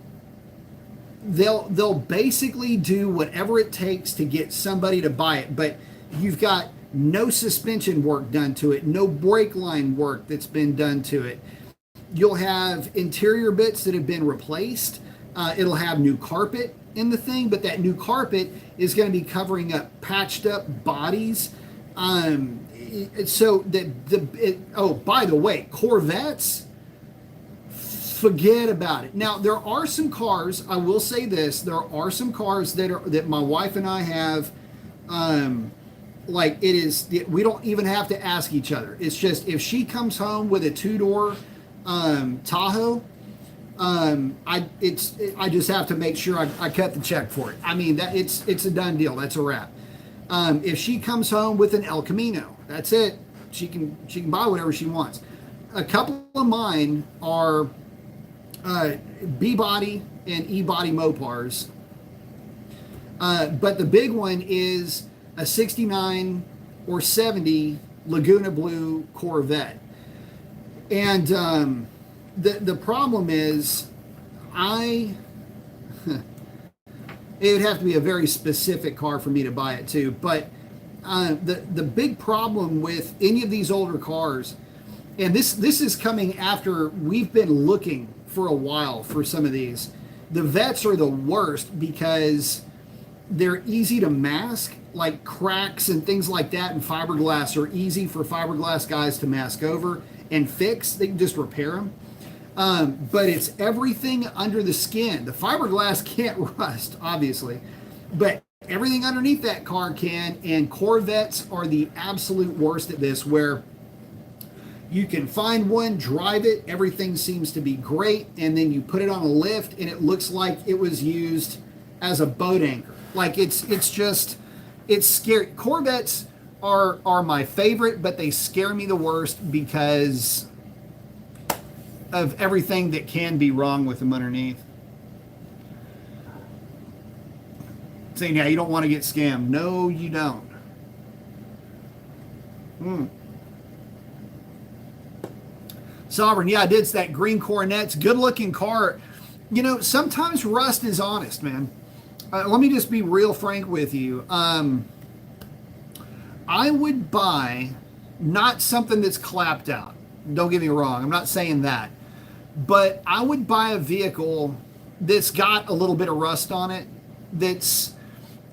basically do whatever it takes to get somebody to buy it. But you've got no suspension work done to it, no brake line work that's been done to it. You'll have interior bits that have been replaced. It'll have new carpet in the thing, but that new carpet is going to be covering up patched up bodies. So oh, by the way, Corvettes, forget about it. Now, there are some cars, I will say this, there are some cars that my wife and I have, like, it is, we don't even have to ask each other. It's just, if she comes home with a 2-door Tahoe, I just have to make sure I cut the check for it. I mean, that it's a done deal. That's a wrap. If she comes home with an El Camino, that's it. She can buy whatever she wants. A couple of mine are B-body and E-body Mopars, but the big one is a 69 or 70 Laguna Blue Corvette. And the problem is, it would have to be a very specific car for me to buy it too. But the big problem with any of these older cars, and this is coming after we've been looking for a while for some of these, the Vets are the worst because they're easy to mask, like cracks and things like that, and fiberglass are easy for fiberglass guys to mask over and fix. They can just repair them. But it's everything under the skin. The fiberglass can't rust, obviously, but everything underneath that car can, and Corvettes are the absolute worst at this, where you can find one, drive it, everything seems to be great, and then you put it on a lift and it looks like it was used as a boat anchor. Like, it's scary. Corvettes are my favorite, but they scare me the worst because of everything that can be wrong with them underneath. Saying, yeah, you don't want to get scammed. No, you don't. Sovereign, yeah, I did. It's that green Coronet's good looking car. You know, sometimes rust is honest, man. Let me just be real frank with you. I would buy not something that's clapped out. Don't get me wrong. I'm not saying that. But I would buy a vehicle that's got a little bit of rust on it. That's,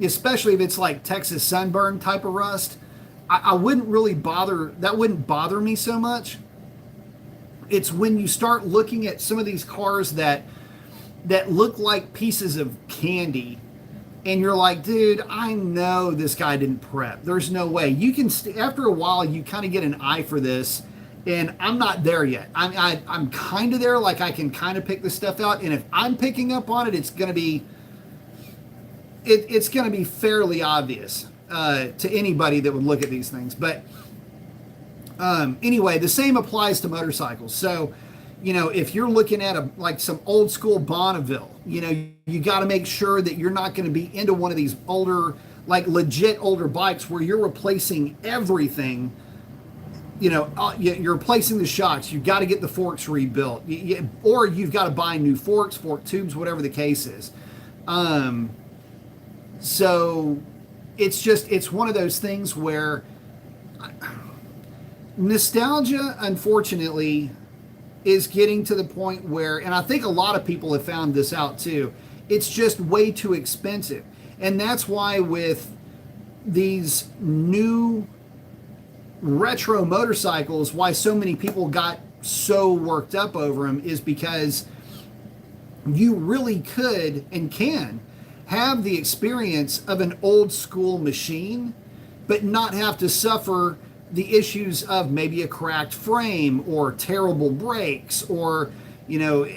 especially if it's like Texas sunburn type of rust, I wouldn't really bother. That wouldn't bother me so much. It's when you start looking at some of these cars that look like pieces of candy, and you're like, dude, I know this guy didn't prep. There's no way. You can, after a while, you kind of get an eye for this, and I'm not there yet. I'm kind of there, like I can kind of pick this stuff out, and if I'm picking up on it, it's going to be fairly obvious to anybody that would look at these things. But anyway, the same applies to motorcycles. So, you know, if you're looking at like some old school Bonneville, you know, you got to make sure that you're not going to be into one of these older, like legit older bikes where you're replacing everything. You know, you're replacing the shocks. You've got to get the forks rebuilt, or you've got to buy new forks, fork tubes, whatever the case is. So it's one of those things where nostalgia, unfortunately, is getting to the point where, and I think a lot of people have found this out too, it's just way too expensive. And that's why with these new retro motorcycles, why so many people got so worked up over them is because you really could and can have the experience of an old school machine, but not have to suffer the issues of maybe a cracked frame or terrible brakes or, you know,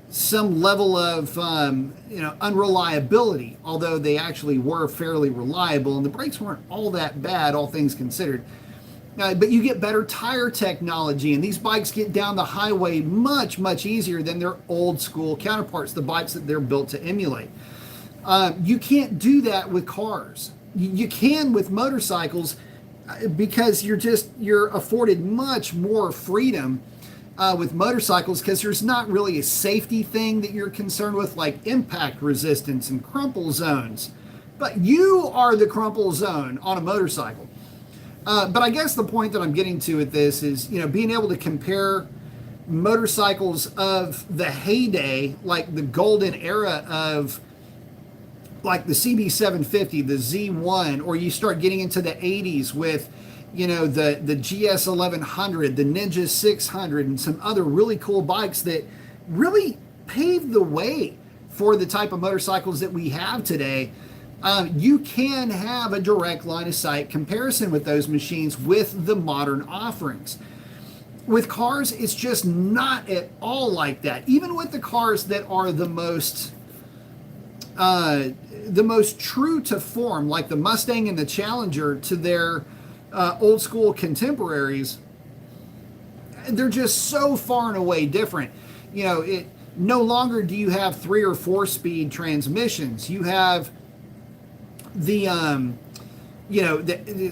some level of, unreliability, although they actually were fairly reliable and the brakes weren't all that bad, all things considered. But you get better tire technology, and these bikes get down the highway much, much easier than their old school counterparts, the bikes that they're built to emulate. You can't do that with cars. You can with motorcycles because you're afforded much more freedom with motorcycles because there's not really a safety thing that you're concerned with, like impact resistance and crumple zones. But you are the crumple zone on a motorcycle. But I guess the point that I'm getting to with this is, being able to compare motorcycles of the heyday, like the golden era of like the CB750, the Z1, or you start getting into the 80s with, the GS 1100, the Ninja 600, and some other really cool bikes that really paved the way for the type of motorcycles that we have today. You can have a direct line of sight comparison with those machines with the modern offerings. With cars, it's just not at all like that. Even with the cars that are the most true to form, like the Mustang and the Challenger, to their old school contemporaries, they're just so far and away different. No longer do you have 3 or 4 speed transmissions. You have the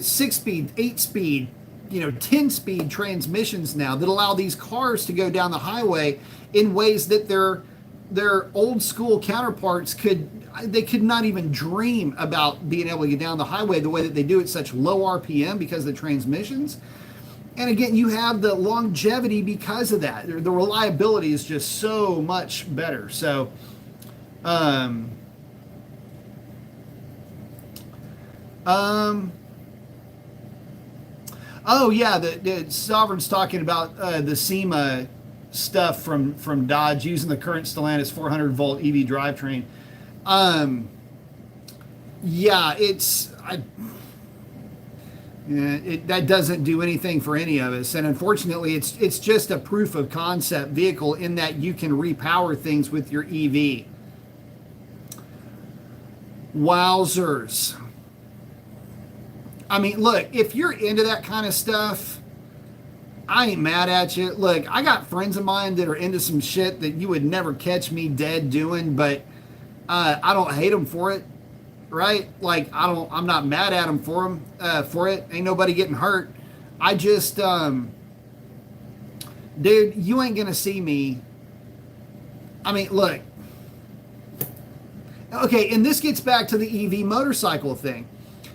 6 speed, 8 speed, 10 speed transmissions now that allow these cars to go down the highway in ways that their old school counterparts could not even dream about being able to get down the highway the way that they do at such low RPM because of the transmissions. And again, you have the longevity because of that. The reliability is just so much better. So, oh yeah, the Sovereign's talking about the SEMA stuff from Dodge using the current Stellantis 400 volt EV drivetrain. That doesn't do anything for any of us, and unfortunately, it's just a proof of concept vehicle in that you can repower things with your EV. Wowzers. I mean, look, if you're into that kind of stuff, I ain't mad at you. Look, I got friends of mine that are into some shit that you would never catch me dead doing, but I don't hate them for it, right? Like, I'm not mad at them for it. Ain't nobody getting hurt. I just, dude, you ain't gonna see me. I mean, look. Okay, and this gets back to the EV motorcycle thing.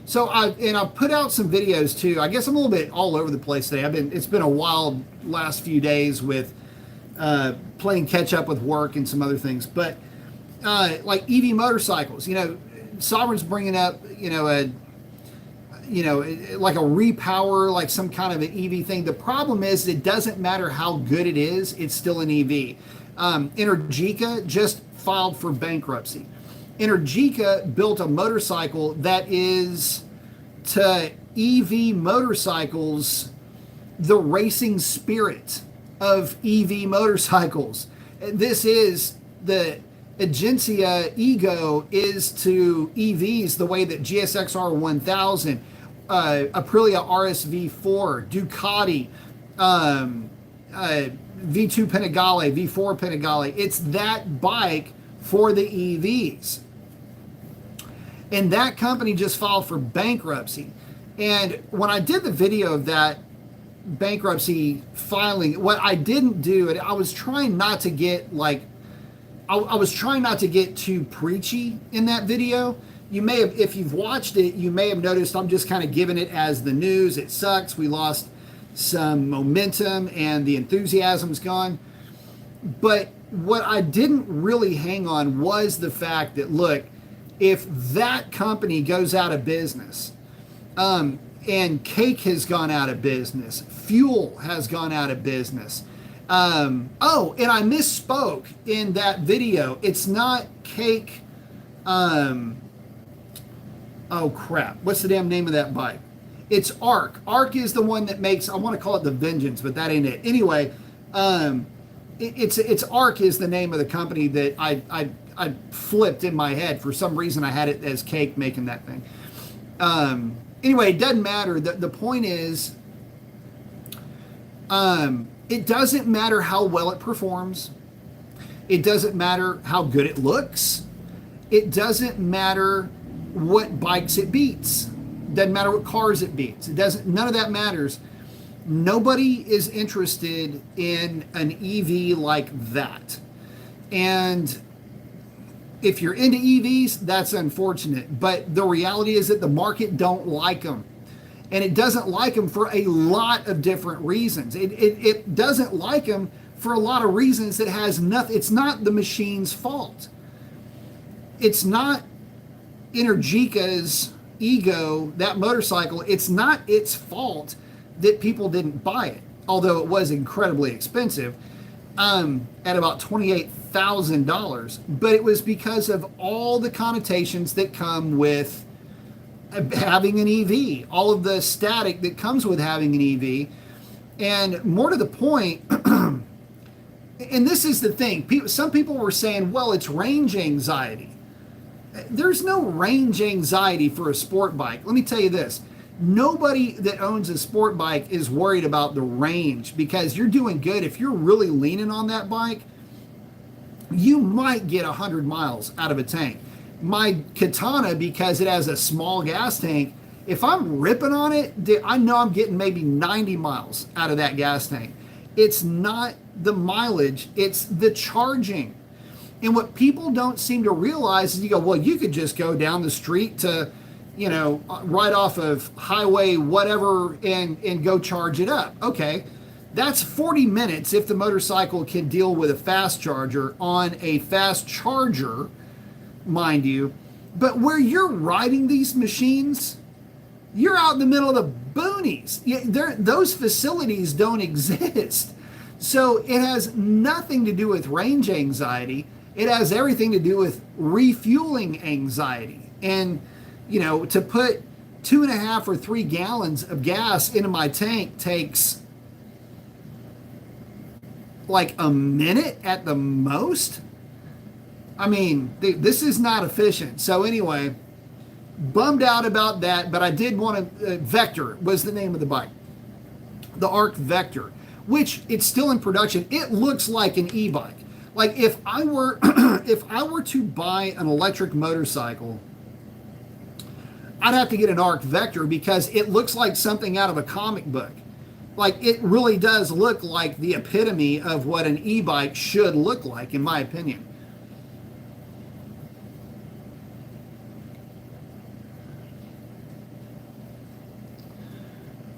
So I've put out some videos too. I guess I'm a little bit all over the place today. it's been a wild last few days with playing catch up with work and some other things. But like EV motorcycles, Sovereign's bringing up, like a repower, like some kind of an EV thing. The problem is it doesn't matter how good it is, it's still an EV. Energica just filed for bankruptcy. Energica built a motorcycle that is to EV motorcycles the racing spirit of EV motorcycles. This is the Agencia Ego is to EVs the way that GSX-R 1000, Aprilia RSV4, Ducati, V2 Panigale, V4 Panigale. It's that bike for the EVs. And that company just filed for bankruptcy. And when I did the video of that bankruptcy filing, what I didn't do, and I was trying not to get I was trying not to get too preachy in that video. You may have, if you've watched it, you may have noticed I'm just kind of giving it as the news. It sucks. We lost some momentum and the enthusiasm's gone. But what I didn't really hang on was the fact that, look, if that company goes out of business, and Cake has gone out of business, Fuel has gone out of business. And I misspoke in that video. It's not Cake. Oh crap. What's the damn name of that bike? It's Arc. Arc is the one that makes, I want to call it the Vengeance, but that ain't it. Anyway, it's Arc is the name of the company that I flipped in my head. For some reason, I had it as Cake making that thing. Anyway, it doesn't matter. The point is, It doesn't matter how well it performs. It doesn't matter how good it looks. It doesn't matter what bikes it beats. Doesn't matter what cars it beats. It doesn't. None of that matters. Nobody is interested in an EV like that. And if you're into EVs, that's unfortunate. But the reality is that the market don't like them. And it doesn't like them for a lot of different reasons. It doesn't like them for a lot of reasons that has nothing. It's not the machine's fault. It's not Energica's ego, that motorcycle. It's not its fault that people didn't buy it, although it was incredibly expensive, at about $28,000. But it was because of all the connotations that come with having an EV, all of the static that comes with having an EV. And more to the point, and this is the thing, some people were saying, well, it's range anxiety. There's no range anxiety for a sport bike. Let me tell you this. Nobody that owns a sport bike is worried about the range, because you're doing good. If you're really leaning on that bike, you might get 100 miles out of a tank. My Katana, because it has a small gas tank, if I'm ripping on it, I know I'm getting maybe 90 miles out of that gas tank. It's not the mileage, it's the charging. And what people don't seem to realize is, you go, well, you could just go down the street to, right off of highway whatever and go charge it up. Okay, that's 40 minutes if the motorcycle can deal with a fast charger on a fast charger, mind you. But where you're riding these machines, you're out in the middle of the boonies. Those facilities don't exist. So it has nothing to do with range anxiety. It has everything to do with refueling anxiety. And, to put 2.5 or 3 gallons of gas into my tank takes like a minute at the most. I mean, this is not efficient. So anyway, bummed out about that, but I did want to, Vector was the name of the bike. The Arc Vector, which it's still in production. It looks like an e-bike. Like if I were to buy an electric motorcycle, I'd have to get an Arc Vector because it looks like something out of a comic book. Like it really does look like the epitome of what an e-bike should look like, in my opinion.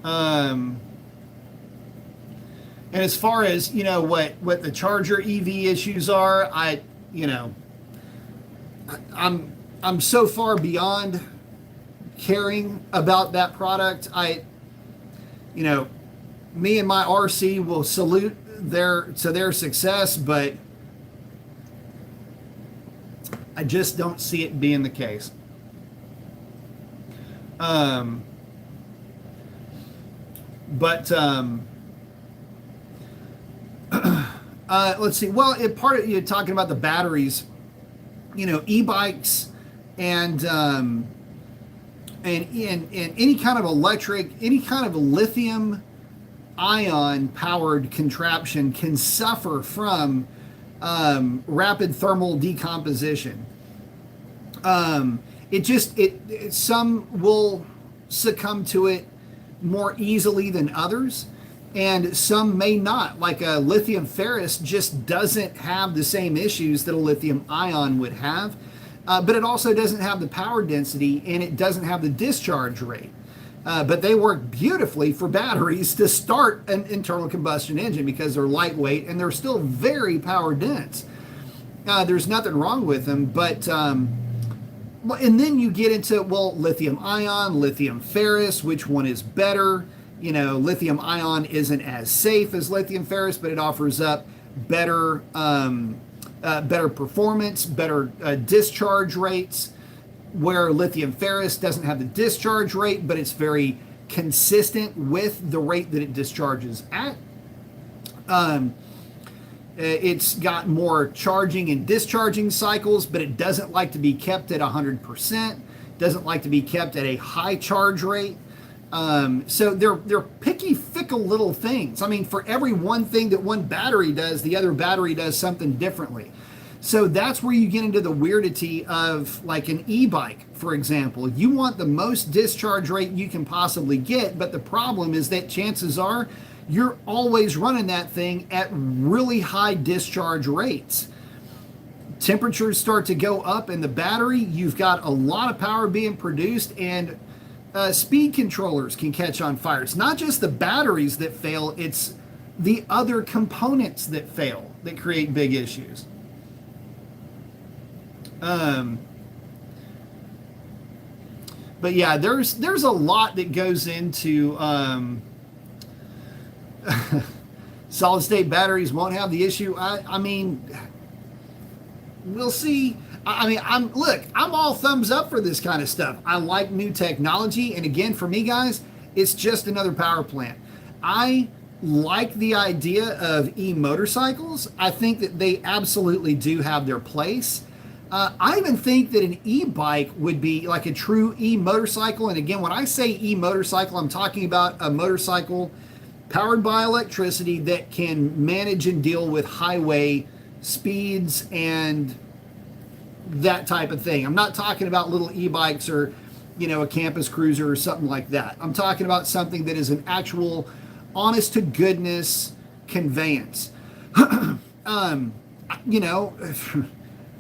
And as far as, what the charger EV issues are, I'm so far beyond caring about that product. Me and my RC will salute their success, but I just don't see it being the case. Let's see. Well, part of you talking about the batteries, e-bikes and any kind of electric, any kind of lithium ion powered contraption can suffer from rapid thermal decomposition. Some will succumb to it more easily than others, and some may not. Like a lithium ferrous just doesn't have the same issues that a lithium ion would have, but it also doesn't have the power density and it doesn't have the discharge rate. But they work beautifully for batteries to start an internal combustion engine because they're lightweight and they're still very power dense. There's nothing wrong with them, but and then you get into, lithium ion, lithium ferrous, which one is better? Lithium ion isn't as safe as lithium ferrous, but it offers up better performance, better discharge rates, where lithium ferrous doesn't have the discharge rate, but it's very consistent with the rate that it discharges at. It's got more charging and discharging cycles, but it doesn't like to be kept at 100%, doesn't like to be kept at a high charge rate. So they're picky, fickle little things. I mean, for every one thing that one battery does, the other battery does something differently. So that's where you get into the weirdity of like an e-bike, for example. You want the most discharge rate you can possibly get, but the problem is that chances are you're always running that thing at really high discharge rates. Temperatures start to go up in the battery, you've got a lot of power being produced, and speed controllers can catch on fire. It's not just the batteries that fail, it's the other components that fail that create big issues. But yeah, there's a lot that goes into solid state batteries won't have the issue. I mean, we'll see. I mean, I'm all thumbs up for this kind of stuff. I like new technology, and again, for me, guys, it's just another power plant. I like the idea of e-motorcycles. I think that they absolutely do have their place. I even think that an e-bike would be like a true e-motorcycle. And again, when I say e-motorcycle, I'm talking about a motorcycle powered by electricity that can manage and deal with highway speeds and that type of thing. I'm not talking about little e-bikes or, a campus cruiser or something like that. I'm talking about something that is an actual honest to goodness conveyance.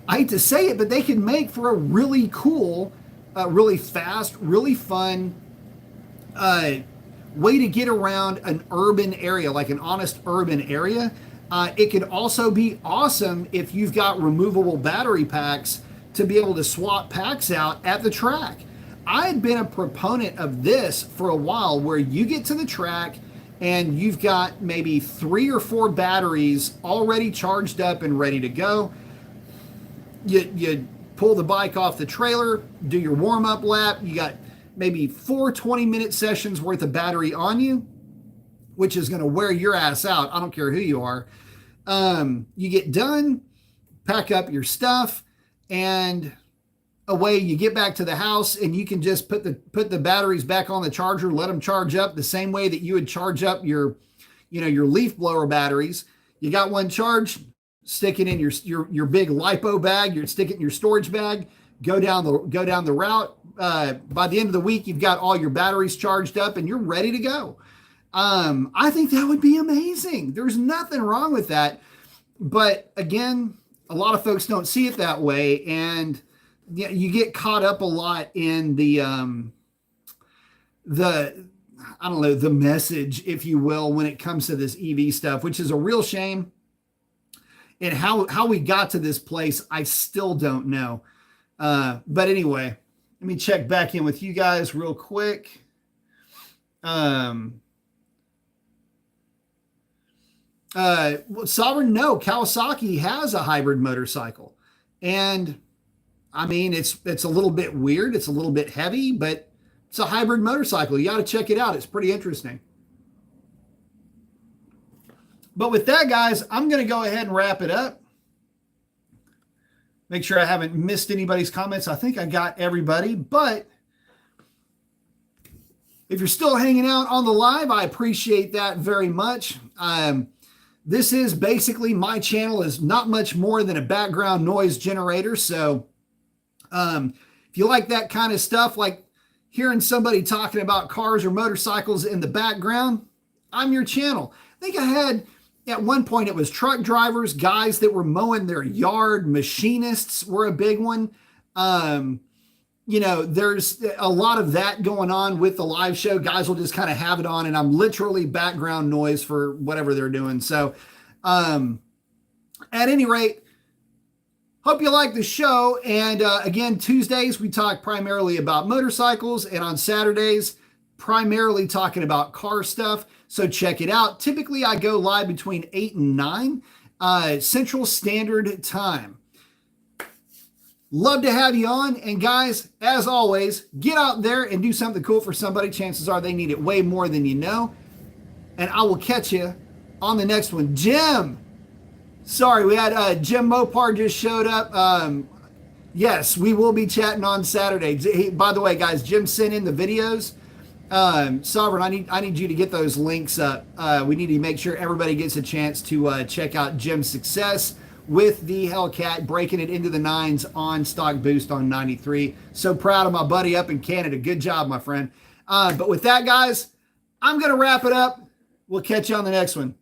I hate to say it, but they can make for a really cool, really fast, really fun way to get around an urban area, like an honest urban area. It could also be awesome if you've got removable battery packs to be able to swap packs out at the track. I had been a proponent of this for a while, where you get to the track and you've got maybe 3 or 4 batteries already charged up and ready to go. You pull the bike off the trailer, do your warm-up lap. You got maybe 4 20-minute sessions worth of battery on you, which is going to wear your ass out. I don't care who you are. You get done, pack up your stuff, and away you get back to the house, and you can just put the batteries back on the charger, let them charge up the same way that you would charge up your leaf blower batteries. You got one charged, stick it in your big lipo bag, you stick it in your storage bag, go down the route. By the end of the week, you've got all your batteries charged up and you're ready to go. I think that would be amazing. There's nothing wrong with that. But again, a lot of folks don't see it that way, and you get caught up a lot in the message, if you will, when it comes to this EV stuff, which is a real shame. And how we got to this place, I still don't know. But anyway, let me check back in with you guys real quick. Sovereign, no, Kawasaki has a hybrid motorcycle. And I mean, it's a little bit weird. It's a little bit heavy, but it's a hybrid motorcycle. You got to check it out. It's pretty interesting. But with that, guys, I'm going to go ahead and wrap it up. Make sure I haven't missed anybody's comments. I think I got everybody. But if you're still hanging out on the live, I appreciate that very much. This is basically, my channel is not much more than a background noise generator. So if you like that kind of stuff, like hearing somebody talking about cars or motorcycles in the background, I'm your channel. I think I had, at one point, it was truck drivers, guys that were mowing their yard, machinists were a big one. There's a lot of that going on with the live show. Guys will just kind of have it on, and I'm literally background noise for whatever they're doing. So at any rate, hope you like the show. And again, Tuesdays, we talk primarily about motorcycles, and on Saturdays, primarily talking about car stuff. So check it out. Typically, I go live between 8 and 9 Central Standard Time. Love to have you on. And guys, as always, get out there and do something cool for somebody. Chances are they need it way more than you know. And I will catch you on the next one. Jim, sorry, we had Jim Mopar just showed up. Yes, we will be chatting on Saturday. By the way, guys, Jim sent in the videos Sovereign, I need you to get those links up. We need to make sure everybody gets a chance to check out Jim's success with the Hellcat, breaking it into the 9s on stock boost on 93. So proud of my buddy up in Canada. Good job, my friend. But with that, guys, I'm going to wrap it up. We'll catch you on the next one.